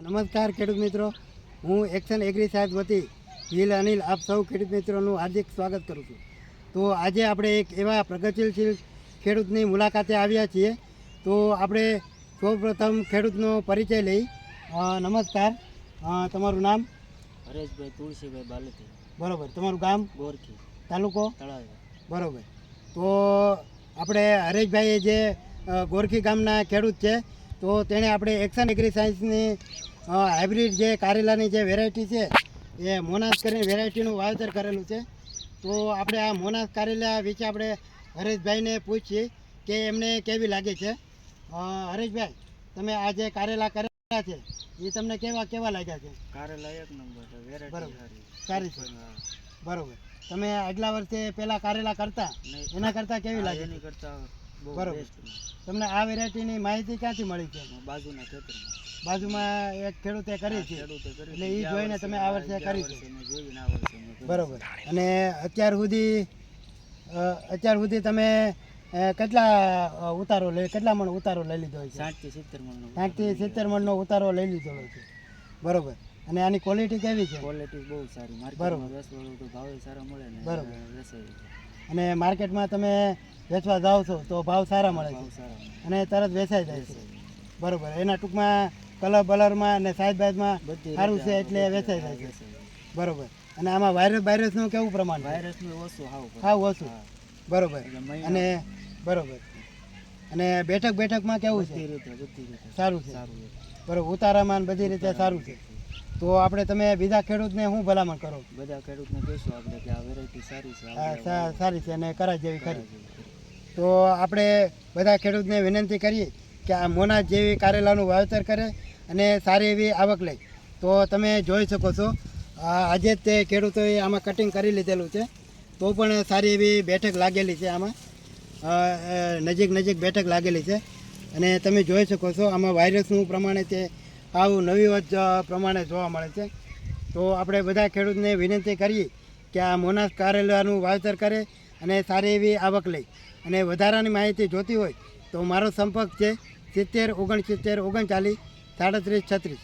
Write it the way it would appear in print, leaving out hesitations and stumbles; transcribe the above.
નમસ્કાર ખેડૂત મિત્રો, હું એક્શન એગ્રી સાયન્સ વતી હિલ અનિલ આપ સૌ ખેડૂત મિત્રોનું હાર્દિક સ્વાગત કરું છું. તો આજે આપણે એક એવા પ્રગતિશીલ ખેડૂતની મુલાકાતે આવ્યા છીએ. તો આપણે સૌપ્રથમ ખેડૂતનો પરિચય લઈ. નમસ્કાર, તમારું નામ? હરેશભાઈ તુલસીભાઈ બાલતી. બરાબર. તમારું ગામ? ગોરખી, તાલુકો? તળાજા. બરાબર. તો આપણે હરેશભાઈ જે ગોરખી ગામના ખેડૂત છે, તો તેણે આપણે એક્શન એગ્રી સાયન્સની હાઇબ્રિડ જે કારેલાની જે વેરાયટી છે એ મોનાસ કરીને વેરાયટીનું વાવેતર કરેલું છે. તો આપણે આ મોનાસ કારેલા વિશે આપણે હરેશભાઈને પૂછીએ કે એમને કેવી લાગે છે. હરેશભાઈ, તમે આ જે કારેલા કરેલા છે એ તમને કેવા લાગ્યા છે? કારેલા એક નંબર છે, વેરાયટી સારી છે. બરાબર. તમે આગલા વર્ષે પહેલાં કારેલા કરતા, એના કરતાં કેવી લાગે? એની કરતા બરાબર. તમને આ વેરાયટીની માહિતી ક્યાંથી મળી છે? બાજુના ખેતરમાં, બાજુમાં એક ખેડૂતે કરી છે, એટલે એ જોઈને તમે આ વર્ષે કરી છે. બરાબર. અને અત્યાર સુધી તમે કેટલા મણ ઉતારો લઈ લીધો હોય છે? 60 થી 70 મણનો ઉતારો લઈ લીધો હોય છે. બરાબર. અને આની ક્વોલિટી કેવી છે? ક્વોલિટી બહુ સારી. બરાબર. ભાવ સારા મળે ને. બરાબર. અને માર્કેટમાં તમે વેચવા જાઓ છો તો ભાવ સારા મળે છે અને તરત વેચાઈ જાય છે. બરાબર. એના ટૂંકમાં કલરમાં અને સાઈઝ બાઈઝમાં સારું છે એટલે વેચાઈ જાય છે. બરાબર. અને આમાં વાયરસનું કેવું પ્રમાણ? વાયરસનું ઓછું, હાવ ઓછું. બરાબર. અને બરાબર. અને બેઠકમાં કેવું છે? સારું છે. બરાબર. ઉતારામાં બધી રીતે સારું છે. તો આપણે તમે બીજા ખેડૂતને શું ભલામણ કરો? બધા ખેડૂતને કહીશું આપણે કે આ વેરાયટી સારી છે, સારી છે અને કરાય જેવી ખરી. તો આપણે બધા ખેડૂતને વિનંતી કરીએ કે આ મોનાસ જેવી કારેલાનું વાવેતર કરે અને સારી એવી આવક લે. તો તમે જોઈ શકો છો આજે જ તે ખેડૂતોએ આમાં કટિંગ કરી લીધેલું છે, તો પણ સારી એવી બેઠક લાગેલી છે. આમાં નજીક બેઠક લાગેલી છે અને તમે જોઈ શકો છો આમાં વાયરસનું પ્રમાણે તે આવું નવીવત પ્રમાણે જોવા મળે છે. તો આપણે બધા ખેડૂતને વિનંતી કરીએ કે આ મોનાસ કારેલાનું વાવેતર કરે અને સારી એવી આવક લે. અને વધારાની માહિતી જોતી હોય તો મારો સંપર્ક છે 70 69 39 37 36.